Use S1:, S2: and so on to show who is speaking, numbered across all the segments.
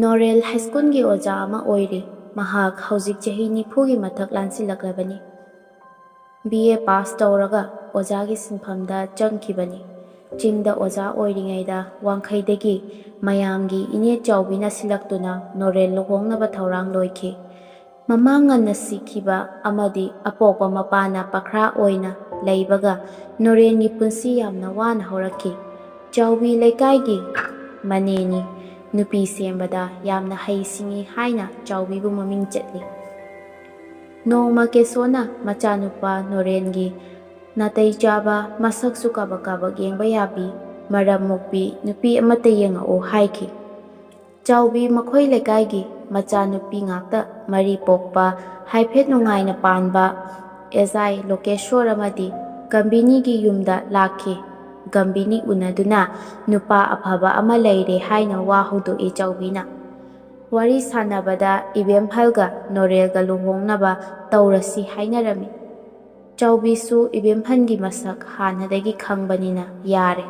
S1: ꯅꯣꯔꯦꯜ ꯍꯥꯏꯁ꯭ꯀꯨꯜꯒꯤ ꯑꯣꯖꯥ ꯑꯃ ꯑꯣꯏꯔꯤ꯫ ꯃꯍꯥꯛ ꯍꯧꯖꯤꯛ ꯆꯍꯤ 90ꯒꯤ ꯃꯊꯛ ꯂꯥꯟꯁꯤꯜꯂꯛꯂꯕꯅꯤ꯫ BA ꯄꯥꯁ ꯇꯧꯔꯒ ꯑꯣꯖꯥꯒꯤ ꯁꯤꯟꯐꯝꯗ ꯆꯪꯈꯤꯕꯅꯤ꯫ ꯆꯤꯡꯗ ꯑꯣꯖꯥ ꯑꯣꯏꯔꯤꯉꯩꯗ ꯋꯥꯡꯈꯩꯗꯒꯤ ꯃꯌꯥꯝꯒꯤ ꯏꯅꯦ ꯆꯥꯎꯕꯤꯅ ꯁꯤꯜꯂꯛꯇꯨꯅ ꯅꯣꯔꯦꯜ ꯂꯨꯍꯣꯡꯅꯕ ꯊꯧꯔꯥꯡ ꯂꯣꯏꯈꯤ꯫ ꯃꯃꯥ ꯉꯟꯅ ꯁꯤꯈꯤꯕ ꯑꯃꯗꯤ ꯑꯄꯣꯛꯄ ꯃꯄꯥꯅ ꯄꯥꯈ꯭ꯔꯥ ꯑꯣꯏꯅ ꯂꯩꯕꯒ ꯅꯣꯔꯦꯟꯒꯤ ꯄꯨꯟꯁꯤ ꯌꯥꯝꯅ ꯋꯥꯅ ꯍꯧꯔꯛꯈꯤ꯫ ꯆꯥꯎꯕꯤ ꯂꯩꯀꯥꯏꯒꯤ ꯃꯅꯦꯅꯤ꯫ ꯅꯨꯄꯤ ꯁꯦꯝꯕꯗ ꯌꯥꯝꯅ ꯍꯩ-ꯁꯤꯡꯉꯤ ꯍꯥꯏꯅ ꯆꯥꯎꯕꯤꯕꯨ ꯃꯃꯤꯡ ꯆꯠꯂꯤ꯫ ꯅꯣꯡꯃ ꯀꯦꯁꯣꯅ ꯃꯆꯥꯅꯨꯄꯥ ꯅꯣꯔꯦꯟꯒꯤ ꯅꯥꯇꯩ ꯆꯥꯕ, ꯃꯁꯛꯁꯨ ꯀꯥꯕꯛ-ꯀꯥꯕꯛ ꯌꯦꯡꯕ ꯌꯥꯕꯤ, ꯃꯔꯝ ꯃꯣꯛꯄꯤ ꯅꯨꯄꯤ ꯑꯃꯠꯇ ꯌꯦꯡꯉꯛꯎ ꯍꯥꯏꯈꯤ꯫ ꯆꯥꯎꯕꯤ ꯃꯈꯣꯏ ꯂꯩꯀꯥꯏꯒꯤ ꯃꯆꯥꯅꯨꯄꯤ ꯉꯥꯛꯇ ꯃꯔꯤ ꯄꯣꯛꯄ, ꯍꯥꯏꯐꯦꯠ ꯅꯨꯡꯉꯥꯏꯅ ꯄꯥꯟꯕ ꯑꯦꯖꯥꯏ ꯂꯣꯀꯦꯁ꯭ꯋꯔ ꯑꯃꯗꯤ ꯒꯝꯚꯤꯅꯤꯒꯤ ꯌꯨꯝꯗ ꯂꯥꯛꯈꯤ꯫ ꯒꯝꯚꯤꯅꯤ ꯎꯅꯗꯨꯅ ꯅꯨꯄꯥ ꯑꯐꯕ ꯑꯃ ꯂꯩꯔꯦ ꯍꯥꯏꯅ ꯋꯥ ꯍꯧꯗꯣꯛꯏ ꯆꯥꯎꯕꯤꯅ꯫ ꯋꯥꯔꯤ ꯁꯥꯟꯅꯕꯗ ꯏꯕꯦꯝꯍꯜꯒ ꯅꯣꯔꯦꯜꯒ ꯂꯨꯍꯣꯡꯅꯕ ꯇꯧꯔꯁꯤ ꯍꯥꯏꯅꯔꯝꯃꯤ꯫ ꯆꯥꯎꯕꯤꯁꯨ ꯏꯕꯦꯝꯍꯜꯒꯤ ꯃꯁꯛ ꯍꯥꯟꯅꯗꯒꯤ ꯈꯪꯕꯅꯤꯅ ꯌꯥꯔꯦ꯫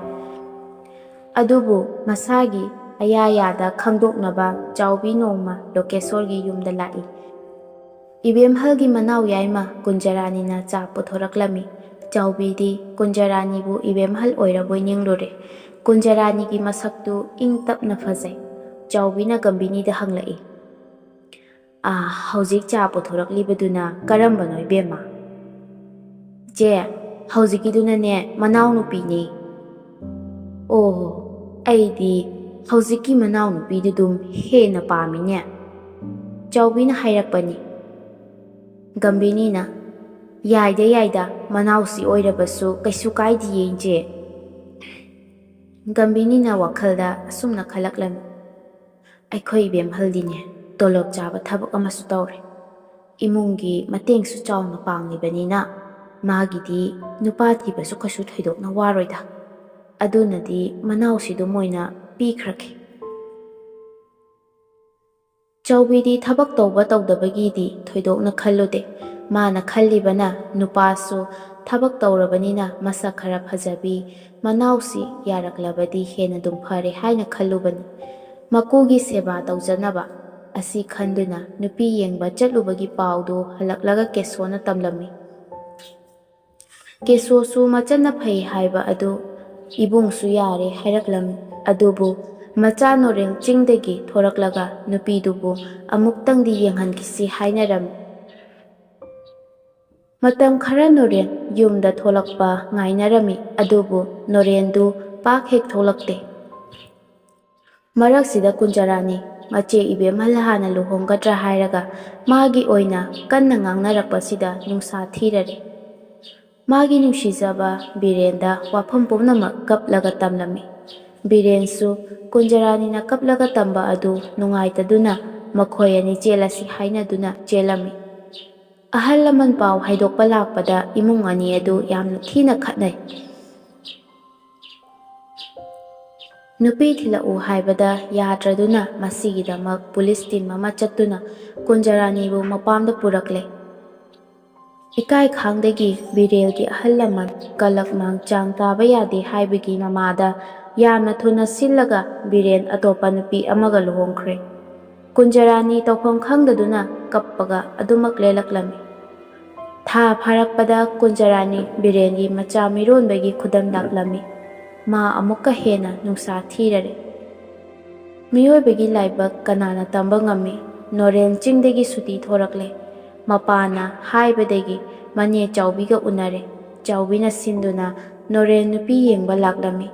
S1: ꯑꯗꯨꯕꯨ ꯃꯁꯥꯒꯤ ꯑꯌꯥ-ꯌꯥꯗ ꯈꯪꯗꯣꯛꯅꯕ ꯆꯥꯎꯕꯤ ꯅꯣꯡꯃ ꯂꯣꯀꯦꯁ꯭ꯋꯔꯒꯤ ꯌꯨꯝꯗ ꯂꯥꯛꯏ꯫ ꯏꯕꯦꯝꯍꯜꯒꯤ ꯃꯅꯥꯎ ꯌꯥꯏꯃ ꯀꯨꯟꯖꯔꯥꯅꯤꯅ ꯆꯥ ꯄꯨꯊꯣꯔꯛꯂꯝꯃꯤ꯫ ꯆꯥꯎꯕꯤꯗꯤ ꯀꯨꯟꯖꯔꯥꯅꯤꯕꯨ ꯏꯕꯦꯝꯍꯜ ꯑꯣꯏꯔꯕꯣꯏ ꯅꯤꯡꯂꯨꯔꯦ꯫ ꯀꯨꯟꯖꯔꯥꯅꯤꯒꯤ ꯃꯁꯛꯇꯨ ꯏꯪ-ꯇꯞꯅ ꯐꯖꯩ꯫ ꯆꯥꯎꯕꯤꯅ ꯒꯝꯚꯤꯅꯤꯗ ꯍꯪꯂꯛꯏ, ꯍꯧꯖꯤꯛ ꯆꯥ ꯄꯨꯊꯣꯔꯛꯂꯤꯕꯗꯨꯅ ꯀꯔꯝꯕꯅꯣ ꯏꯕꯦꯝꯃ? ꯆꯦ, ꯍꯧꯖꯤꯛꯀꯤꯗꯨꯅꯅꯦ ꯃꯅꯥꯎꯅꯨꯄꯤꯅꯦ꯫ ꯑꯣꯍꯣ, ꯑꯩꯗꯤ ꯍꯧꯖꯤꯛꯀꯤ ꯃꯅꯥꯎꯅꯨꯄꯤꯗꯨꯗꯨꯝ ꯍꯦꯟꯅ ꯄꯥꯝꯃꯤꯅꯦ꯫ ꯆꯥꯎꯕꯤꯅ ꯍꯥꯏꯔꯛꯄꯅꯤ꯫ ꯒꯝꯚꯤꯅꯤꯅ, ꯌꯥꯏꯗ ꯃꯅꯥꯎꯁꯤ ꯑꯣꯏꯔꯕꯁꯨ ꯀꯩꯁꯨ ꯀꯥꯏꯗꯤꯌꯦ ꯏꯆꯦ꯫ ꯒꯝꯚꯤꯅꯤꯅ ꯋꯥꯈꯜꯗ ꯑꯁꯨꯝꯅ ꯈꯜꯂꯛꯂꯝꯃꯤ, ꯑꯩꯈꯣꯏ ꯏꯕꯦꯝꯍꯜꯗꯤꯅꯦ ꯇꯣꯂꯣꯞ ꯆꯥꯕ ꯊꯕꯛ ꯑꯃꯁꯨ ꯇꯧꯔꯦ꯫ ꯏꯃꯨꯡꯒꯤ ꯃꯇꯦꯡꯁꯨ ꯆꯥꯎꯅ ꯄꯥꯡꯂꯤꯕꯅꯤꯅ ꯃꯥꯒꯤꯗꯤ ꯅꯨꯄꯥ ꯊꯤꯕꯁꯨ ꯀꯩꯁꯨ ꯊꯣꯏꯗꯣꯛꯅ ꯋꯥꯔꯣꯏꯗ꯫ ꯑꯗꯨꯅꯗꯤ ꯃꯅꯥꯎꯁꯤꯗꯨꯝ ꯑꯣꯏꯅ ꯄꯤꯈ꯭ꯔꯒꯦ꯫ ꯆꯥꯎꯕꯤꯗꯤ ꯊꯕꯛ ꯇꯧꯕ ꯇꯧꯗꯕꯒꯤꯗꯤ ꯊꯣꯏꯗꯣꯛꯅ ꯈꯜꯂꯨꯗꯦ꯫ ꯃꯥꯅ ꯈꯜꯂꯤꯕꯅ ꯅꯨꯄꯥꯁꯨ ꯊꯕꯛ ꯇꯧꯔꯕꯅꯤꯅ ꯃꯁꯛ ꯈꯔ ꯐꯖꯕꯤ ꯃꯅꯥꯎꯁꯤ ꯌꯥꯔꯛꯂꯕꯗꯤ ꯍꯦꯟꯅꯗꯨꯝ ꯐꯔꯦ ꯍꯥꯏꯅ ꯈꯜꯂꯨꯕꯅꯤ꯫ ꯃꯀꯨꯒꯤ ꯁꯦꯕꯥ ꯇꯧꯖꯅꯕ ꯑꯁꯤ ꯈꯟꯗꯨꯅ ꯅꯨꯄꯤ ꯌꯦꯡꯕ ꯆꯠꯂꯨꯕꯒꯤ ꯄꯥꯎꯗꯨ ꯍꯜꯂꯛꯂꯒ ꯀꯦꯁꯣꯅ ꯇꯝꯂꯝꯃꯤ꯫ ꯀꯦꯁꯣꯁꯨ ꯃꯆꯟꯅ ꯐꯩ ꯍꯥꯏꯕ ꯑꯗꯨ ꯏꯕꯨꯡꯁꯨ ꯌꯥꯔꯦ ꯍꯥꯏꯔꯛꯂꯝꯃꯤ꯫ ꯑꯗꯨꯕꯨ ꯃꯆꯥ ꯅꯣꯔꯦꯜ ꯆꯤꯡꯗꯒꯤ ꯊꯣꯔꯛꯂꯒ ꯅꯨꯄꯤꯗꯨꯕꯨ ꯑꯃꯨꯛꯇꯪꯗꯤ ꯌꯦꯡꯍꯟꯈꯤꯁꯤ ꯍꯥꯏꯅꯔꯝꯃꯤ꯫ ꯃꯇꯝ ꯈꯔ ꯅꯣꯔꯦꯜ ꯌꯨꯝꯗ ꯊꯣꯛꯂꯛꯄ ꯉꯥꯏꯅꯔꯝꯃꯤ꯫ ꯑꯗꯨꯕꯨ ꯅꯣꯔꯦꯜꯗꯨ ꯄꯥꯛ ꯍꯦꯛ ꯊꯣꯛꯂꯛꯇꯦ꯫ ꯃꯔꯛꯁꯤꯗ ꯀꯨꯟꯖꯔꯥꯅꯤ ꯃꯆꯦ ꯏꯕꯦꯝꯍꯜ ꯍꯥꯟꯅ ꯂꯨꯍꯣꯡꯒꯗ꯭ꯔꯥ ꯍꯥꯏꯔꯒ ꯃꯥꯒꯤ ꯑꯣꯏꯅ ꯀꯟꯅ ꯉꯥꯡꯅꯔꯛꯄꯁꯤꯗ ꯅꯨꯡꯁꯥ ꯊꯤꯔꯔꯦ꯫ ꯃꯥꯒꯤ ꯅꯨꯡꯁꯤꯖꯕ ꯕꯤꯔꯦꯟꯗ ꯋꯥꯐꯝ ꯄꯨꯝꯅꯃꯛ ꯀꯞꯂꯒ ꯇꯝꯂꯝꯃꯤ꯫ ꯕꯤꯔꯦꯟꯁꯨ ꯀꯨꯟꯖꯔꯥꯅꯤꯅ ꯀꯞꯂꯒ ꯇꯝꯕ ꯑꯗꯨ ꯅꯨꯡꯉꯥꯏꯇꯗꯨꯅ ꯃꯈꯣꯏ ꯑꯅꯤ ꯆꯦꯜꯂꯁꯤ ꯍꯥꯏꯅꯗꯨꯅ ꯆꯦꯜꯂꯝꯃꯤ꯫ ꯑꯍꯜ ꯂꯃꯟ ꯄꯥꯎ ꯍꯥꯏꯗꯣꯛꯄ ꯂꯥꯛꯄꯗ ꯏꯃꯨꯡ ꯑꯅꯤ ꯑꯗꯨ ꯌꯥꯝꯅ ꯊꯤꯅ ꯈꯠꯅꯩ꯫ ꯅꯨꯄꯤ ꯊꯤꯜꯂꯛꯎ ꯍꯥꯏꯕꯗ ꯌꯥꯗ꯭ꯔꯗꯨꯅ ꯃꯁꯤꯒꯤꯗꯃꯛ ꯄꯨꯂꯤꯁ ꯇꯤꯝ ꯑꯃ ꯆꯠꯇꯨꯅ ꯀꯨꯟꯖꯔꯥꯅꯤꯕꯨ ꯃꯄꯥꯝꯗ ꯄꯨꯔꯛꯂꯦ꯫ ꯏꯀꯥꯏꯈꯥꯡꯗꯒꯤ ꯕꯤꯔꯦꯜꯒꯤ ꯑꯍꯜ ꯂꯃꯟ ꯀꯂꯛ ꯃꯥꯡ ꯆꯥꯡ ꯇꯥꯕ ꯌꯥꯗꯦ ꯍꯥꯏꯕꯒꯤ ꯃꯃꯥꯗ ꯌꯥꯝꯅ ꯊꯨꯅ ꯁꯤꯜꯂꯒ ꯕꯤꯔꯦꯟ ꯑꯇꯣꯞꯄ ꯅꯨꯄꯤ ꯑꯃꯒ ꯂꯨꯍꯣꯡꯈ꯭ꯔꯦ꯫ ꯀꯨꯟꯖꯔꯥꯅꯤ ꯇꯧꯐꯝ ꯈꯪꯗꯗꯨꯅ ꯀꯞꯄꯒ ꯑꯗꯨꯃꯛ ꯂꯦꯜꯂꯛꯂꯝꯃꯤ꯫ ꯊꯥ ꯐꯥꯔꯛꯄꯗ ꯀꯨꯟꯖꯔꯥꯅꯤ ꯕꯤꯔꯦꯟꯒꯤ ꯃꯆꯥ ꯃꯤꯔꯣꯟꯕꯒꯤ ꯈꯨꯗꯝ ꯂꯥꯛꯂꯝꯃꯤ꯫ ꯃꯥ ꯑꯃꯨꯛꯀ ꯍꯦꯟꯅ ꯅꯨꯡꯁꯥ ꯊꯤꯔꯔꯦ꯫ ꯃꯤꯑꯣꯏꯕꯒꯤ ꯂꯥꯏꯕꯛ ꯀꯅꯥꯅ ꯇꯝꯕ ꯉꯝꯃꯤ꯫ ꯅꯣꯔꯦꯜ ꯆꯤꯡꯗꯒꯤ ꯁꯨꯇꯤ ꯊꯣꯔꯛꯂꯦ꯫ ꯃꯄꯥꯅ ꯍꯥꯏꯕꯗꯒꯤ ꯃꯅꯦ ꯆꯥꯎꯕꯤꯒ ꯎꯅꯔꯦ꯫ ꯆꯥꯎꯕꯤꯅ ꯁꯤꯟꯗꯨꯅ ꯅꯣꯔꯦꯜ ꯅꯨꯄꯤ ꯌꯦꯡꯕ ꯂꯥꯛꯂꯝꯃꯤ꯫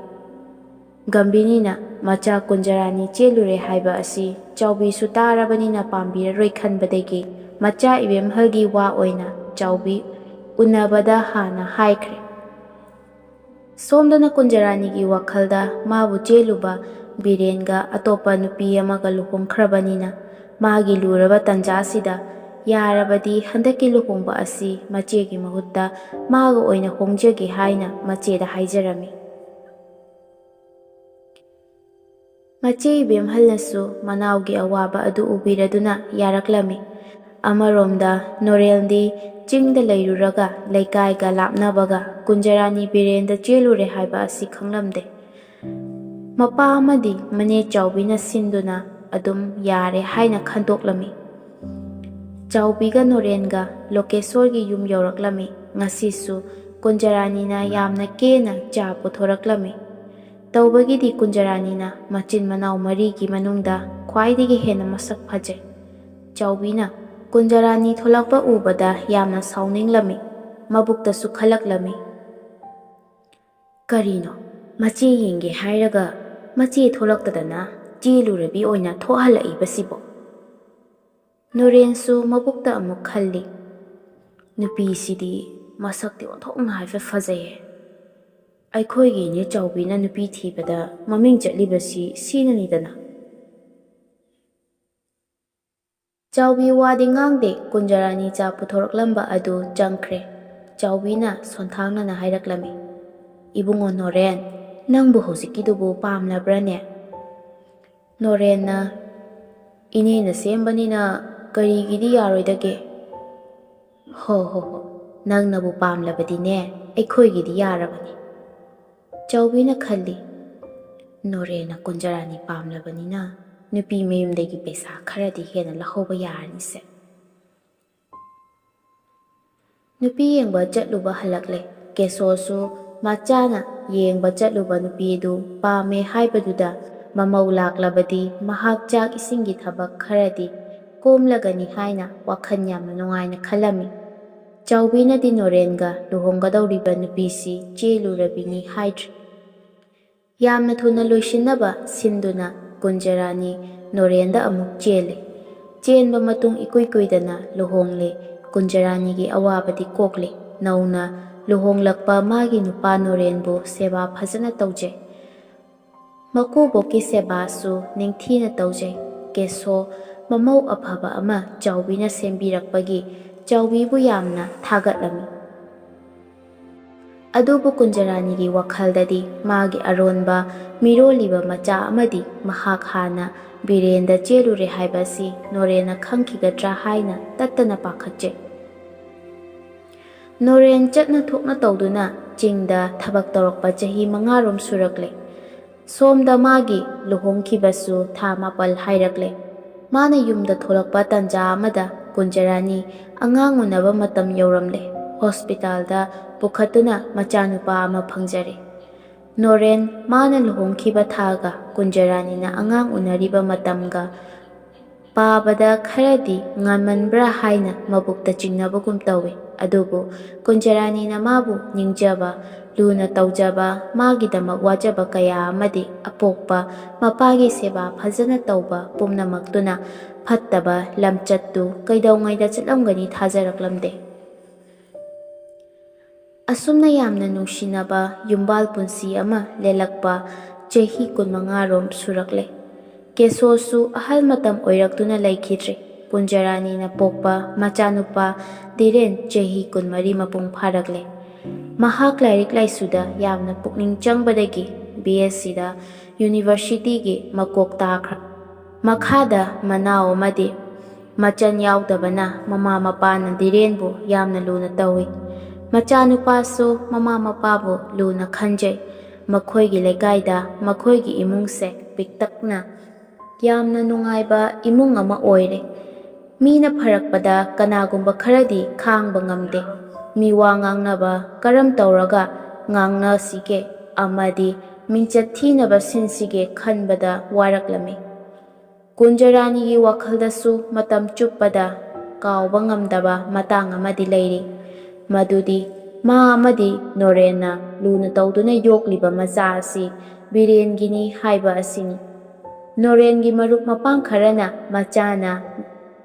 S1: ꯒꯝꯚꯤꯅꯤꯅ ꯃꯆꯥ ꯀꯨꯟꯖꯔꯥꯅꯤ ꯆꯦꯜꯂꯨꯔꯦ ꯍꯥꯏꯕ ꯑꯁꯤ ꯆꯥꯎꯕꯤꯁꯨ ꯇꯥꯔꯕꯅꯤꯅ ꯄꯥꯝꯕꯤꯔꯔꯣꯏ ꯈꯟꯕꯗꯒꯤ ꯃꯆꯥ ꯏꯕꯦꯝꯍꯜꯒꯤ ꯋꯥ ꯑꯣꯏꯅ ꯆꯥꯎꯕꯤ ꯎꯅꯕꯗ ꯍꯥꯟꯅ ꯍꯥꯏꯈ꯭ꯔꯦ꯫ ꯁꯣꯝꯗꯅ ꯀꯨꯟꯖꯔꯥꯅꯤꯒꯤ ꯋꯥꯈꯜꯗ ꯃꯥꯕꯨ ꯆꯦꯜꯂꯨꯕ ꯕꯤꯔꯦꯟꯒ ꯑꯇꯣꯞꯄ ꯅꯨꯄꯤ ꯑꯃꯒ ꯂꯨꯍꯣꯡꯈ꯭ꯔꯕꯅꯤꯅ ꯃꯥꯒꯤ ꯂꯨꯔꯕ ꯇꯟꯖꯥꯁꯤꯗ ꯌꯥꯔꯕꯗꯤ ꯍꯟꯗꯛꯀꯤ ꯂꯨꯍꯣꯡꯕ ꯑꯁꯤ ꯃꯆꯦꯒꯤ ꯃꯍꯨꯠꯇ ꯃꯥꯒ ꯑꯣꯏꯅ ꯍꯣꯡꯖꯒꯦ ꯍꯥꯏꯅ ꯃꯆꯦꯗ ꯍꯥꯏꯖꯔꯝꯃꯤ꯫ ꯃꯆꯦ ꯏꯕꯦꯝꯍꯜꯅꯁꯨ ꯃꯅꯥꯎꯒꯤ ꯑꯋꯥꯕ ꯑꯗꯨ ꯎꯕꯤꯔꯗꯨꯅ ꯌꯥꯔꯛꯂꯝꯃꯤ꯫ ꯑꯃꯔꯣꯝꯗ ꯅꯣꯔꯦꯜꯗꯤ ꯆꯤꯡꯗ ꯂꯩꯔꯨꯔꯒ ꯂꯩꯀꯥꯏꯒ ꯂꯥꯞꯅꯕꯒ ꯀꯨꯟꯖꯔꯥꯅꯤ ꯕꯤꯔꯦꯟꯗ ꯆꯦꯜꯂꯨꯔꯦ ꯍꯥꯏꯕ ꯑꯁꯤ ꯈꯪꯂꯝꯗꯦ꯫ ꯃꯄꯥ ꯑꯃꯗꯤ ꯃꯅꯦ ꯆꯥꯎꯕꯤꯅ ꯁꯤꯟꯗꯨꯅ ꯑꯗꯨꯝ ꯌꯥꯔꯦ ꯍꯥꯏꯅ ꯈꯟꯗꯣꯛꯂꯝꯃꯤ꯫ ꯆꯥꯎꯕꯤꯒ ꯅꯣꯔꯦꯟꯒ ꯂꯣꯀꯦꯁꯣꯔꯒꯤ ꯌꯨꯝ ꯌꯧꯔꯛꯂꯝꯃꯤ꯫ ꯉꯁꯤꯁꯨ ꯀꯨꯟꯖꯔꯥꯅꯤꯅ ꯌꯥꯝꯅ ꯀꯦꯅ ꯆꯥ ꯄꯨꯊꯣꯔꯛꯂꯝꯃꯤ꯫ ꯇꯧꯕꯒꯤꯗꯤ ꯀꯨꯟꯖꯔꯥꯅꯤꯅ ꯃꯆꯤꯟ ꯃꯅꯥꯎ ꯃꯔꯤꯒꯤ ꯃꯅꯨꯡꯗ ꯈ꯭ꯋꯥꯏꯗꯒꯤ ꯍꯦꯟꯅ ꯃꯁꯛ ꯐꯖꯩ꯫ ꯆꯥꯎꯕꯤꯅ ꯀꯨꯟꯖꯔꯥꯅꯤ ꯊꯣꯛꯂꯛꯄ ꯎꯕꯗ ꯌꯥꯝꯅ ꯁꯥꯎꯅꯤꯡꯂꯝꯃꯤ꯫ ꯃꯕꯨꯛꯇꯁꯨ ꯈꯜꯂꯛꯂꯝꯃꯤ, ꯀꯔꯤꯅꯣ ꯃꯆꯦ ꯌꯦꯡꯒꯦ ꯍꯥꯏꯔꯒ ꯃꯆꯦ ꯊꯣꯛꯂꯛꯇꯗꯅ ꯆꯦꯂꯨꯔꯕꯤ ꯑꯣꯏꯅ ꯊꯣꯛꯍꯜꯂꯛꯏꯕꯁꯤꯕꯣ? ꯅꯣꯔꯦꯟꯁꯨ ꯃꯕꯨꯛꯇ ꯑꯃꯨꯛ ꯈꯜꯂꯤ, ꯅꯨꯄꯤꯁꯤꯗꯤ ꯃꯁꯛꯇꯤ ꯑꯣꯟꯊꯣꯛꯅ ꯍꯥꯏꯐꯦꯠ ꯐꯖꯩꯌꯦ꯫ ꯑꯩꯈꯣꯏꯒꯤ ꯏꯅꯦ ꯆꯥꯎꯕꯤꯅ ꯅꯨꯄꯤ ꯊꯤꯕꯗ ꯃꯃꯤꯡ ꯆꯠꯂꯤꯕꯁꯤ ꯁꯤꯅꯅꯤꯗꯅ꯫ ꯆꯥꯎꯕꯤ ꯋꯥꯗꯤ ꯉꯥꯡꯗꯦ꯫ ꯀꯨꯟꯖꯔꯥꯅꯤ ꯆꯥ ꯄꯨꯊꯣꯔꯛꯂꯝꯕ ꯑꯗꯨ ꯆꯪꯈ꯭ꯔꯦ꯫ ꯆꯥꯎꯕꯤꯅ ꯁꯣꯟꯊꯥꯡꯅꯅ ꯍꯥꯏꯔꯛꯂꯝꯃꯤ, ꯏꯕꯨꯡꯉꯣ ꯅꯣꯔꯦꯟ, ꯅꯪꯕꯨ ꯍꯧꯖꯤꯛꯀꯤꯗꯨꯕꯨ ꯄꯥꯝꯂꯕ꯭ꯔꯅꯦ? ꯅꯣꯔꯦꯟꯅ, ꯏꯅꯦꯅ ꯁꯦꯝꯕꯅꯤꯅ ꯀꯔꯤꯒꯤꯗꯤ ꯌꯥꯔꯣꯏꯗꯒꯦ? ꯍꯣ, ꯅꯪꯅꯕꯨ ꯄꯥꯝꯂꯕꯗꯤꯅꯦ ꯑꯩꯈꯣꯏꯒꯤꯗꯤ ꯌꯥꯔꯕꯅꯤ꯫ ꯆꯥꯎꯕꯤꯅ ꯈꯜꯂꯤ, ꯅꯣꯔꯦꯟꯅ ꯀꯨꯟꯖꯔꯥꯅꯤ ꯄꯥꯝꯂꯕꯅꯤꯅ ꯅꯨꯄꯤ ꯃꯌꯨꯝꯗꯒꯤ ꯄꯩꯁꯥ ꯈꯔꯗꯤ ꯍꯦꯟꯅ ꯂꯧꯍꯧꯕ ꯌꯥꯔꯅꯤꯁꯦ꯫ ꯅꯨꯄꯤ ꯌꯦꯡꯕ ꯆꯠꯂꯨꯕ ꯍꯜꯂꯛꯂꯦ꯫ ꯀꯦꯁꯣꯁꯨ ꯃꯆꯥꯅ ꯌꯦꯡꯕ ꯆꯠꯂꯨꯕ ꯅꯨꯄꯤꯗꯨ ꯄꯥꯝꯃꯦ ꯍꯥꯏꯕꯗꯨꯗ ꯃꯃꯧ ꯂꯥꯛꯂꯕꯗꯤ ꯃꯍꯥꯛ ꯆꯥꯛ ꯏꯁꯤꯡꯒꯤ ꯊꯕꯛ ꯈꯔꯗꯤ ꯀꯣꯝꯂꯒꯅꯤ ꯍꯥꯏꯅ ꯋꯥꯈꯜ ꯌꯥꯝꯅ ꯅꯨꯡꯉꯥꯏꯅ ꯈꯜꯂꯝꯃꯤ꯫ ꯆꯥꯎꯕꯤꯅꯗꯤ ꯅꯣꯔꯦꯟꯒ ꯂꯨꯍꯣꯡꯒꯗꯧꯔꯤꯕ ꯅꯨꯄꯤꯁꯤ ꯆꯦꯂꯨꯔꯕꯤꯅꯤ ꯍꯥꯏꯗ꯭ꯔꯤ꯫ ꯌꯥꯝꯅ ꯊꯨꯅ ꯂꯣꯏꯁꯤꯟꯅꯕ ꯁꯤꯟꯗꯨꯅ ꯀꯨꯟꯖꯔꯥꯅꯤ ꯅꯣꯔꯦꯟꯗ ꯑꯃꯨꯛ ꯆꯦꯜꯂꯦ꯫ ꯆꯦꯟꯕ ꯃꯇꯨꯡ ꯏꯀꯨꯏ ꯀꯨꯏꯗꯅ ꯂꯨꯍꯣꯡꯂꯦ꯫ ꯀꯨꯟꯖꯔꯥꯅꯤꯒꯤ ꯑꯋꯥꯕꯗꯤ ꯀꯣꯛꯂꯦ꯫ ꯅꯧꯅ ꯂꯨꯍꯣꯡꯂꯛꯄ ꯃꯥꯒꯤ ꯅꯨꯄꯥ ꯅꯣꯔꯦꯟꯕꯨ ꯁꯦꯕꯥ ꯐꯖꯅ ꯇꯧꯖꯩ꯫ ꯃꯀꯨꯕꯣꯛꯀꯤ ꯁꯦꯕꯥꯁꯨ ꯅꯤꯡꯊꯤꯅ ꯇꯧꯖꯩ꯫ ꯀꯦꯁꯣ ꯃꯃꯧ ꯑꯐꯕ ꯑꯃ ꯆꯥꯎꯕꯤꯅ ꯁꯦꯝꯕꯤꯔꯛꯄꯒꯤ ꯆꯥꯎꯕꯤꯕꯨ ꯌꯥꯝꯅ ꯊꯥꯒꯠꯂꯝꯃꯤ꯫ ꯑꯗꯨꯕꯨ ꯀꯨꯟꯖꯔꯥꯅꯤꯒꯤ ꯋꯥꯈꯜꯗꯗꯤ ꯃꯥꯒꯤ ꯑꯔꯣꯟꯕ ꯃꯤꯔꯣꯜꯂꯤꯕ ꯃꯆꯥ ꯑꯃꯗꯤ ꯃꯍꯥꯛ ꯍꯥꯟꯅ ꯕꯤꯔꯦꯟꯗ ꯆꯦꯜꯂꯨꯔꯦ ꯍꯥꯏꯕꯁꯤ ꯅꯣꯔꯦꯟꯅ ꯈꯪꯈꯤꯒꯗ꯭ꯔꯥ ꯍꯥꯏꯅ ꯇꯠꯇꯅ ꯄꯥꯈꯠꯆꯩ꯫ ꯅꯣꯔꯦꯟ ꯆꯠꯅ ꯊꯣꯛꯅ ꯇꯧꯗꯨꯅ ꯆꯤꯡꯗ ꯊꯕꯛ ꯇꯧꯔꯛꯄ ꯆꯍꯤ 5ꯔꯣꯝ ꯁꯨꯔꯛꯂꯦ꯫ ꯁꯣꯝꯗ ꯃꯥꯒꯤ ꯂꯨꯍꯣꯡꯈꯤꯕꯁꯨ ꯊꯥ 9 ꯍꯥꯏꯔꯛꯂꯦ꯫ ꯃꯥꯅ ꯌꯨꯝꯗ ꯊꯣꯛꯂꯛꯄ ꯇꯥꯟꯖꯥ ꯑꯃꯗ ꯀꯨꯟꯖꯔꯥꯅꯤ ꯑꯉꯥꯡ ꯎꯅꯕ ꯃꯇꯝ ꯌꯧꯔꯝꯂꯦ꯫ ꯍꯣꯁꯄꯤꯇꯥꯜꯗ ꯄꯨꯈꯠꯇꯨꯅ ꯃꯆꯥꯅꯨꯄꯥ ꯑꯃ ꯐꯪꯖꯔꯦ꯫ ꯅꯣꯔꯦꯟ ꯃꯥꯅ ꯂꯨꯍꯣꯡꯈꯤꯕ ꯊꯥꯒ ꯀꯨꯟꯖꯔꯥꯅꯤꯅ ꯑꯉꯥꯡ ꯎꯅꯔꯤꯕ ꯃꯇꯝꯒ ꯄꯥꯕꯗ ꯈꯔꯗꯤ ꯉꯟꯃꯟꯕ꯭ꯔꯥ ꯍꯥꯏꯅ ꯃꯕꯨꯛꯇ ꯆꯤꯡꯅꯕꯒꯨꯝ ꯇꯧꯏ꯫ ꯑꯗꯨꯕꯨ ꯀꯨꯟꯖꯔꯥꯅꯤꯅ ꯃꯥꯕꯨ ꯅꯤꯡꯖꯕ, ꯂꯨꯅ ꯇꯧꯖꯕ, ꯃꯥꯒꯤꯗꯃꯛ ꯋꯥꯖꯕ ꯀꯌꯥ ꯑꯃꯗꯤ ꯑꯄꯣꯛꯄ ꯃꯄꯥꯒꯤ ꯁꯦꯕꯥ ꯐꯖꯅ ꯇꯧꯕ ꯄꯨꯝꯅꯃꯛꯇꯨꯅ ꯐꯠꯇꯕ ꯂꯝꯆꯠꯇꯨ ꯀꯩꯗꯧꯉꯩꯗ ꯆꯠꯂꯝꯒꯅꯤ ꯊꯥꯖꯔꯛꯂꯝꯗꯦ꯫ ꯑꯁꯨꯝꯅ ꯌꯥꯝꯅ ꯅꯨꯡꯁꯤꯅꯕ ꯌꯨꯝꯕꯥꯜ ꯄꯨꯟꯁꯤ ꯑꯃ ꯂꯦꯜꯂꯛꯄ ꯆꯍꯤ 15ꯔꯣꯝ ꯁꯨꯔꯛꯂꯦ꯫ ꯀꯦꯁꯣꯁꯨ ꯑꯍꯜ ꯃꯇꯝ ꯑꯣꯏꯔꯛꯇꯨꯅ ꯂꯩꯈꯤꯗ꯭ꯔꯦ꯫ ꯀꯨꯟꯖꯔꯥꯅꯤꯅ ꯄꯣꯛꯄ ꯃꯆꯥꯅꯨꯄꯥ ꯙꯤꯔꯦꯟ ꯆꯍꯤ 24 ꯃꯄꯨꯡ ꯐꯥꯔꯛꯂꯦ꯫ ꯃꯍꯥꯛ ꯂꯥꯏꯔꯤꯛ ꯂꯥꯏꯁꯨꯗ ꯌꯥꯝꯅ ꯄꯨꯛꯅꯤꯡ ꯆꯪꯕꯗꯒꯤ BScꯗ ꯌꯨꯅꯤꯚꯔꯁꯤꯇꯤꯒꯤ ꯃꯀꯣꯛ ꯇꯥꯈ꯭ꯔꯦ꯫ ꯃꯈꯥꯗ ꯃꯅꯥꯎ ꯑꯃꯗꯤ ꯃꯆꯟ ꯌꯥꯎꯗꯕꯅ ꯃꯃꯥ ꯃꯄꯥꯅ ꯙꯤꯔꯦꯟꯕꯨ ꯌꯥꯝꯅ ꯂꯨꯅ ꯇꯧꯏ꯫ ꯃꯆꯥꯅꯨꯄꯥꯁꯨ ꯃꯃꯥ ꯃꯄꯥꯕꯨ ꯂꯨꯅ ꯈꯟꯖꯩ꯫ ꯃꯈꯣꯏꯒꯤ ꯂꯩꯀꯥꯏꯗ ꯃꯈꯣꯏꯒꯤ ꯏꯃꯨꯡꯁꯦ ꯄꯤꯛꯇꯛꯅ ꯌꯥꯝꯅ ꯅꯨꯡꯉꯥꯏꯕ ꯏꯃꯨꯡ ꯑꯃ ꯑꯣꯏꯔꯦ꯫ ꯃꯤꯅ ꯐꯔꯛꯄꯗ ꯀꯅꯥꯒꯨꯝꯕ ꯈꯔꯗꯤ ꯈꯥꯡꯕ ꯉꯝꯗꯦ꯫ ꯃꯤꯋꯥ ꯉꯥꯡꯅꯕ ꯀꯔꯝ ꯇꯧꯔꯒ ꯉꯥꯡꯅꯁꯤꯒꯦ ꯑꯃꯗꯤ ꯃꯤꯡꯆꯠ ꯊꯤꯅꯕ ꯁꯤꯟꯁꯤꯒꯦ ꯈꯟꯕꯗ ꯋꯥꯔꯛꯂꯝꯃꯤ꯫ ꯀꯨꯟꯖꯔꯥꯅꯤꯒꯤ ꯋꯥꯈꯜꯗꯁꯨ ꯃꯇꯝ ꯆꯨꯞꯄꯗ ꯀꯥꯎꯕ ꯉꯝꯗꯕ ꯃꯇꯥꯡ ꯑꯃꯗꯤ ꯂꯩꯔꯤ꯫ ꯃꯗꯨꯗꯤ ꯃꯥ ꯑꯃꯗꯤ ꯅꯣꯔꯦꯟꯅ ꯂꯨꯅ ꯇꯧꯗꯨꯅ ꯌꯣꯛꯂꯤꯕ ꯃꯆꯥ ꯑꯁꯤ ꯕꯤꯔꯦꯟꯒꯤꯅꯤ ꯍꯥꯏꯕ ꯑꯁꯤꯅꯤ꯫ ꯅꯣꯔꯦꯟꯒꯤ ꯃꯔꯨꯞ ꯃꯄꯥꯡ ꯈꯔꯅ ꯃꯆꯥꯅ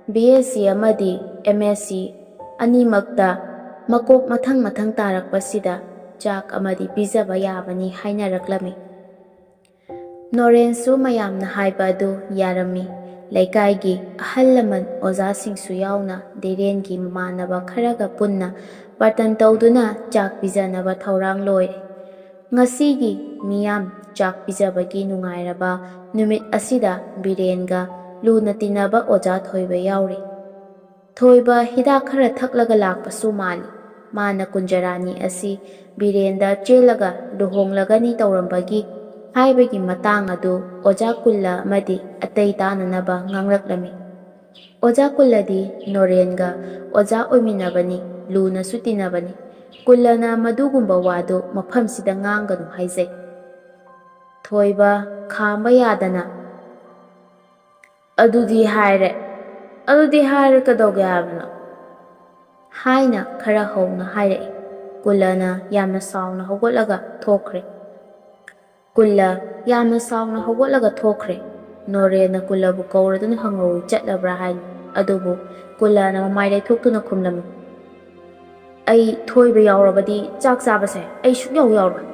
S1: BSc ꯑꯃꯗꯤ MSc ꯑꯅꯤꯃꯛꯇ ꯃꯀꯣꯛ ꯃꯊꯪ ꯇꯥꯔꯛꯄꯁꯤꯗ ꯆꯥꯛ ꯑꯃꯗꯤ ꯄꯤꯖꯕ ꯌꯥꯕꯅꯤ ꯍꯥꯏꯅꯔꯛꯂꯝꯃꯤ꯫ ꯅꯣꯔꯦꯟꯁꯨ ꯃꯌꯥꯝꯅ ꯍꯥꯏꯕ ꯑꯗꯨ ꯌꯥꯔꯝꯃꯤ꯫ ꯂꯩꯀꯥꯏꯒꯤ ꯑꯍꯜ ꯂꯃꯟ ꯑꯣꯖꯥꯁꯤꯡꯁꯨ ꯌꯥꯎꯅ ꯙꯤꯔꯦꯟꯒꯤ ꯃꯃꯥꯟꯅꯕ ꯈꯔꯒ ꯄꯨꯟꯅ ꯕꯥꯔꯇꯟ ꯇꯧꯗꯨꯅ ꯆꯥꯛ ꯄꯤꯖꯅꯕ ꯊꯧꯔꯥꯡ ꯂꯣꯏꯔꯦ꯫ ꯉꯁꯤꯒꯤ ꯃꯤꯌꯥꯝ ꯆꯥꯛ ꯄꯤꯖꯕꯒꯤ ꯅꯨꯡꯉꯥꯏꯔꯕ ꯅꯨꯃꯤꯠ ꯑꯁꯤꯗ ꯕꯤꯔꯦꯟꯒ ꯂꯨꯅ ꯇꯤꯟꯅꯕ ꯑꯣꯖꯥ ꯊꯣꯏꯕ ꯌꯥꯎꯔꯤ꯫ ꯊꯣꯏꯕ ꯍꯤꯗꯥꯛ ꯈꯔ ꯊꯛꯂꯒ ꯂꯥꯛꯄꯁꯨ ꯃꯥꯜꯂꯤ꯫ ꯃꯥꯅ ꯀꯨꯟꯖꯔꯥꯅꯤ ꯑꯁꯤ ꯕꯤꯔꯦꯟꯗ ꯆꯦꯜꯂꯒ ꯂꯨꯍꯣꯡꯂꯒꯅꯤ ꯇꯧꯔꯝꯕꯒꯤ ꯍꯥꯏꯕꯒꯤ ꯃꯇꯥꯡ ꯑꯗꯨ ꯑꯣꯖꯥ ꯀꯨꯜꯂ ꯑꯃꯗꯤ ꯑꯇꯩ ꯇꯥꯅꯅꯕ ꯉꯥꯡꯂꯛꯂꯝꯃꯤ꯫ ꯑꯣꯖꯥ ꯀꯨꯜꯂꯗꯤ ꯅꯣꯔꯦꯟꯒ ꯑꯣꯖꯥ ꯑꯣꯏꯃꯤꯟꯅꯕꯅꯤ, ꯂꯨꯅꯁꯨ ꯇꯤꯟꯅꯕꯅꯤ꯫ ꯀꯨꯜꯂꯅ ꯃꯗꯨꯒꯨꯝꯕ ꯋꯥꯗꯨ ꯃꯐꯝꯁꯤꯗ ꯉꯥꯡꯒꯅꯨ ꯍꯥꯏꯖꯩ꯫ ꯊꯣꯏꯕ ꯈꯥꯝꯕ ꯌꯥꯗꯅ "ꯑꯗꯨꯗꯤ ꯍꯥꯏꯔꯦ ꯀꯩꯗꯧꯒꯦ ꯍꯥꯏꯕꯅꯣ?" ꯍꯥꯏꯅ ꯈꯔ ꯍꯧꯅ ꯍꯥꯏꯔꯛꯏ꯫ ꯀꯨꯜꯂꯅ ꯌꯥꯝꯅ ꯁꯥꯎꯅ ꯍꯧꯒꯠꯂꯒ ꯊꯣꯛꯈ꯭ꯔꯦ꯫ ꯀꯨꯜꯂ ꯌꯥꯝꯅ ꯁꯥꯎꯅ ꯍꯧꯒꯠꯂꯒ ꯊꯣꯛꯈ꯭ꯔꯦ꯫ ꯅꯣꯔꯦꯟꯅ ꯀꯨꯜꯂꯕꯨ ꯀꯧꯔꯗꯨꯅ ꯍꯪꯍꯧꯏ ꯆꯠꯂꯕ꯭ꯔꯥ ꯍꯥꯏꯅ꯫ ꯑꯗꯨꯕꯨ ꯀꯨꯜꯂꯅ ꯃꯃꯥꯏ ꯂꯩꯊꯣꯛꯇꯨꯅ ꯈꯨꯝꯂꯝꯃꯤ, "ꯑꯩ ꯊꯣꯏꯕ ꯌꯥꯎꯔꯕꯗꯤ ꯆꯥꯛ ꯆꯥꯕꯁꯦ ꯑꯩ ꯁꯨꯛꯌꯥꯎ ꯌꯥꯎꯔꯣꯏ."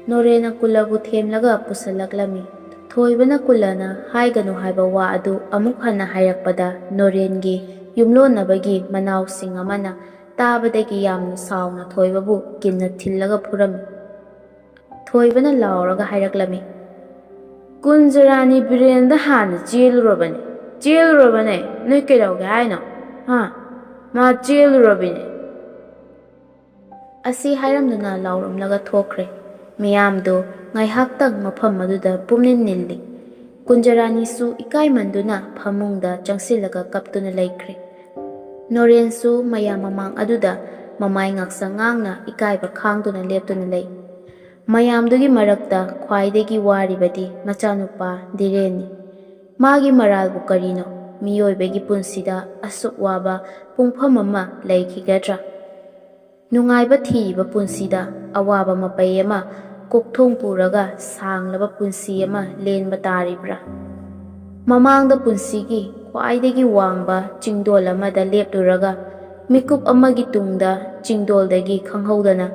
S1: ꯅꯣꯔꯦꯟꯅ ꯀꯨꯜꯂꯕꯨ ꯊꯦꯝꯂꯒ ꯄꯨꯁꯜꯂꯛꯂꯝꯃꯤ꯫ ꯊꯣꯏꯕꯅ ꯀꯨꯜꯂꯅ ꯍꯥꯏꯒꯅꯨ ꯍꯥꯏꯕ ꯋꯥ ꯑꯗꯨ ꯑꯃꯨꯛ ꯍꯟꯅ ꯍꯥꯏꯔꯛꯄꯗ ꯅꯣꯔꯦꯟꯒꯤ ꯌꯨꯝꯂꯣꯟꯅꯕꯒꯤ ꯃꯅꯥꯎꯁꯤꯡ ꯑꯃꯅ ꯇꯥꯕꯗꯒꯤ ꯌꯥꯝꯅ ꯁꯥꯎꯅ ꯊꯣꯏꯕꯕꯨ ꯀꯤꯟꯅ ꯊꯤꯜꯂꯒ ꯐꯨꯔꯝꯃꯤ꯫ ꯊꯣꯏꯕꯅ ꯂꯥꯎꯔꯒ ꯍꯥꯏꯔꯛꯂꯝꯃꯤ, "ꯀꯨꯟꯖꯔꯥꯅꯤ ꯕꯤꯔꯦꯟꯗ ꯍꯥꯟꯅ ꯆꯦꯜꯂꯨꯔꯕꯅꯦ, ꯅꯣꯏ ꯀꯩꯗꯧꯒꯦ ꯍꯥꯏꯅꯣ? ꯃꯥ ꯆꯦꯜꯂꯨꯔꯕꯅꯦ." ꯑꯁꯤ ꯍꯥꯏꯔꯝꯗꯨꯅ ꯂꯥꯎꯔꯝꯂꯒ ꯊꯣꯛꯈ꯭ꯔꯦ꯫ ꯃꯤꯌꯥꯝꯗꯨ ꯉꯥꯏꯍꯥꯛꯇꯪ ꯃꯐꯝ ꯑꯗꯨꯗ ꯄꯨꯝꯅꯤꯜ ꯅꯤꯜꯂꯤ꯫ ꯀꯨꯟꯖꯔꯥꯅꯤꯁꯨ ꯏꯀꯥꯏꯃꯟꯗꯨꯅ ꯐꯃꯨꯡꯗ ꯆꯪꯁꯤꯜꯂꯒ ꯀꯞꯇꯨꯅ ꯂꯩꯈ꯭ꯔꯦ꯫ ꯅꯣꯔꯦꯟꯁꯨ ꯃꯌꯥꯝ ꯃꯃꯥꯡ ꯑꯗꯨꯗ ꯃꯃꯥꯏ ꯉꯥꯛꯁꯪ ꯉꯥꯡꯅ ꯏꯀꯥꯏꯕ ꯈꯥꯡꯗꯨꯅ ꯂꯦꯞꯇꯨꯅ ꯂꯩ꯫ ꯃꯌꯥꯝꯗꯨꯒꯤ ꯃꯔꯛꯇ ꯈ꯭ꯋꯥꯏꯗꯒꯤ ꯋꯥꯔꯤꯕꯗꯤ ꯃꯆꯥꯅꯨꯄꯥ ꯙꯤꯔꯦꯟꯅꯤ꯫ ꯃꯥꯒꯤ ꯃꯔꯥꯜꯕꯨ ꯀꯔꯤꯅꯣ? ꯃꯤꯑꯣꯏꯕꯒꯤ ꯄꯨꯟꯁꯤꯗ ꯑꯁꯨꯛ ꯋꯥꯕ ꯄꯨꯡꯐꯝ ꯑꯃ ꯂꯩꯈꯤꯒꯗ꯭ꯔꯥ? ꯅꯨꯡꯉꯥꯏꯕ ꯊꯤꯔꯤꯕ ꯄꯨꯟꯁꯤꯗ ꯑꯋꯥꯕ ꯃꯄꯩ ꯑꯃ ꯀꯣꯛꯊꯣꯡ ꯄꯨꯔꯒ ꯁꯥꯡꯂꯕ ꯄꯨꯟꯁꯤ ꯑꯃ ꯂꯦꯟꯕ ꯇꯥꯔꯤꯕ꯭ꯔꯥ? ꯃꯃꯥꯡꯗ ꯄꯨꯟꯁꯤꯒꯤ ꯈ꯭ꯋꯥꯏꯗꯒꯤ ꯋꯥꯡꯕ ꯆꯤꯡꯗꯣꯜ ꯑꯃꯗ ꯂꯦꯞꯂꯨꯔꯒ ꯃꯤꯀꯨꯞ ꯑꯃꯒꯤ ꯇꯨꯡꯗ ꯆꯤꯡꯗꯣꯜꯗꯒꯤ ꯈꯪꯍꯧꯗꯅ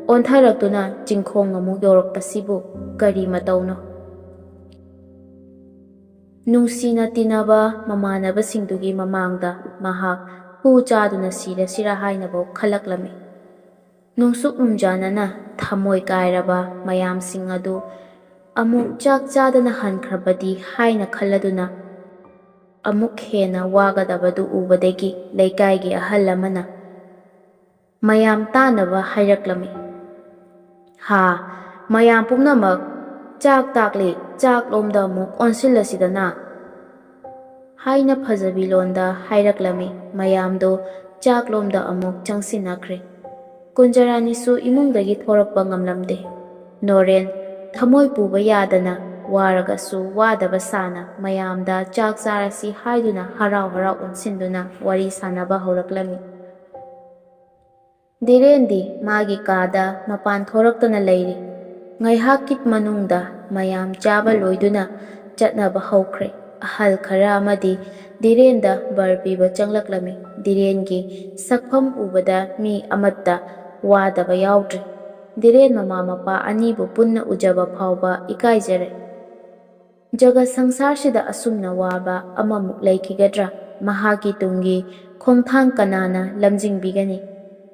S1: ꯑꯣꯟꯊꯔꯛꯇꯨꯅ ꯆꯤꯡꯈꯣꯡ ꯑꯃꯨꯛ ꯌꯧꯔꯛꯄꯁꯤꯕꯨ ꯀꯔꯤ ꯃꯇꯧꯅꯣ? ꯅꯨꯡꯁꯤꯅ ꯇꯤꯟꯅꯕ ꯃꯃꯥꯟꯅꯕꯁꯤꯡꯗꯨꯒꯤ ꯃꯃꯥꯡꯗ ꯃꯍꯥꯛ ꯍꯨ ꯆꯥꯗꯨꯅ ꯁꯤꯔꯁꯤꯔꯥ ꯍꯥꯏꯅꯐꯥꯎ ꯈꯜꯂꯛꯂꯝꯃꯤ꯫ ꯅꯨꯡꯁꯨꯛ ꯅꯨꯡꯖꯥꯅꯅ ꯊꯃꯣꯏ ꯀꯥꯏꯔꯕ ꯃꯌꯥꯝꯁꯤꯡ ꯑꯗꯨ ꯑꯃꯨꯛ ꯆꯥꯛ ꯆꯥꯗꯅ ꯍꯟꯈ꯭ꯔꯕꯗꯤ ꯍꯥꯏꯅ ꯈꯜꯂꯗꯨꯅ ꯑꯃꯨꯛ ꯍꯦꯟꯅ ꯋꯥꯒꯗꯕꯗꯨ ꯎꯕꯗꯒꯤ ꯂꯩꯀꯥꯏꯒꯤ ꯑꯍꯜ ꯑꯃꯅ ꯃꯌꯥꯝ ꯇꯥꯅꯕ ꯍꯥꯏꯔꯛꯂꯝꯃꯤ, "ꯃꯌꯥꯝ ꯄꯨꯝꯅꯃꯛ ꯆꯥꯛ ꯇꯥꯛꯂꯤ, ꯆꯥꯛꯂꯣꯝꯗ ꯑꯃꯨꯛ ꯑꯣꯟꯁꯤꯜꯂꯁꯤꯗꯅ" ꯍꯥꯏꯅ ꯐꯖꯕꯤ ꯂꯣꯟꯗ ꯍꯥꯏꯔꯛꯂꯝꯃꯤ꯫ ꯃꯌꯥꯝꯗꯨ ꯆꯥꯛꯂꯣꯝꯗ ꯑꯃꯨꯛ ꯆꯪꯁꯤꯟꯅꯈ꯭ꯔꯦ꯫ ꯀꯨꯟꯖꯔꯥꯅꯤꯁꯨ ꯏꯃꯨꯡꯗꯒꯤ ꯊꯣꯔꯛꯄ ꯉꯝꯂꯝꯗꯦ꯫ ꯅꯣꯔꯦꯟ ꯊꯃꯣꯏ ꯄꯨꯕ ꯌꯥꯗꯅ ꯋꯥꯔꯒꯁꯨ ꯋꯥꯗꯕ ꯁꯥꯅ ꯃꯌꯥꯝꯗ ꯆꯥꯛ ꯆꯥꯔꯁꯤ ꯍꯥꯏꯗꯨꯅ ꯍꯔꯥꯎ ꯍꯔꯥꯎ ꯑꯣꯟꯁꯤꯟꯗꯨꯅ ꯋꯥꯔꯤ ꯁꯥꯅꯕ ꯍꯧꯔꯛꯂꯝꯃꯤ꯫ ꯙꯤꯔꯦꯟꯗꯤ ꯃꯥꯒꯤ ꯀꯥꯗ ꯃꯄꯥꯟ ꯊꯣꯔꯛꯇꯅ ꯂꯩꯔꯤ꯫ ꯉꯥꯏꯍꯥꯛꯀꯤ ꯃꯅꯨꯡꯗ ꯃꯌꯥꯝ ꯆꯥꯕ ꯂꯣꯏꯗꯨꯅ ꯆꯠꯅꯕ ꯍꯧꯈ꯭ꯔꯦ꯫ ꯑꯍꯜ ꯈꯔ ꯑꯃꯗꯤ ꯙꯤꯔꯦꯟꯗ ꯕꯔ ꯄꯤꯕ ꯆꯪꯂꯛꯂꯝꯃꯤ꯫ ꯙꯤꯔꯦꯟꯒꯤ ꯁꯛꯐꯝ ꯎꯕꯗ ꯃꯤ ꯑꯃꯠꯇ ꯋꯥꯗꯕ ꯌꯥꯎꯗ꯭ꯔꯦ꯫ ꯙꯤꯔꯦꯟ ꯃꯃꯥ ꯃꯄꯥ ꯑꯅꯤꯕꯨ ꯄꯨꯟꯅ ꯎꯖꯕ ꯐꯥꯎꯕ ꯏꯀꯥꯏꯖꯔꯦ꯫ ꯖꯒꯠ ꯁꯪꯁꯥꯔꯁꯤꯗ ꯑꯁꯨꯝꯅ ꯋꯥꯕ ꯑꯃꯃꯨꯛ ꯂꯩꯈꯤꯒꯗ꯭ꯔꯥ? ꯃꯍꯥꯛꯀꯤ ꯇꯨꯡꯒꯤ ꯈꯣꯡꯊꯥꯡ ꯀꯅꯥꯅ ꯂꯝꯖꯤꯡꯕꯤꯒꯅꯤ?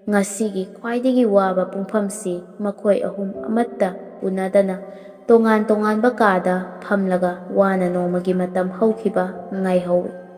S1: ꯉꯁꯤꯒꯤ ꯈ꯭ꯋꯥꯏꯗꯒꯤ ꯋꯥꯕ ꯄꯨꯡꯐꯝꯁꯤ ꯃꯈꯣꯏ ꯑꯍꯨꯝ ꯑꯃꯠꯇ ꯎꯅꯗꯅ ꯇꯣꯉꯥꯟ ꯇꯣꯉꯥꯟꯕ ꯀꯥꯗ ꯐꯝꯂꯒ ꯋꯥꯅ ꯅꯣꯡꯃꯒꯤ ꯃꯇꯝ ꯍꯧꯈꯤꯕ ꯉꯥꯏꯍꯧꯏ꯫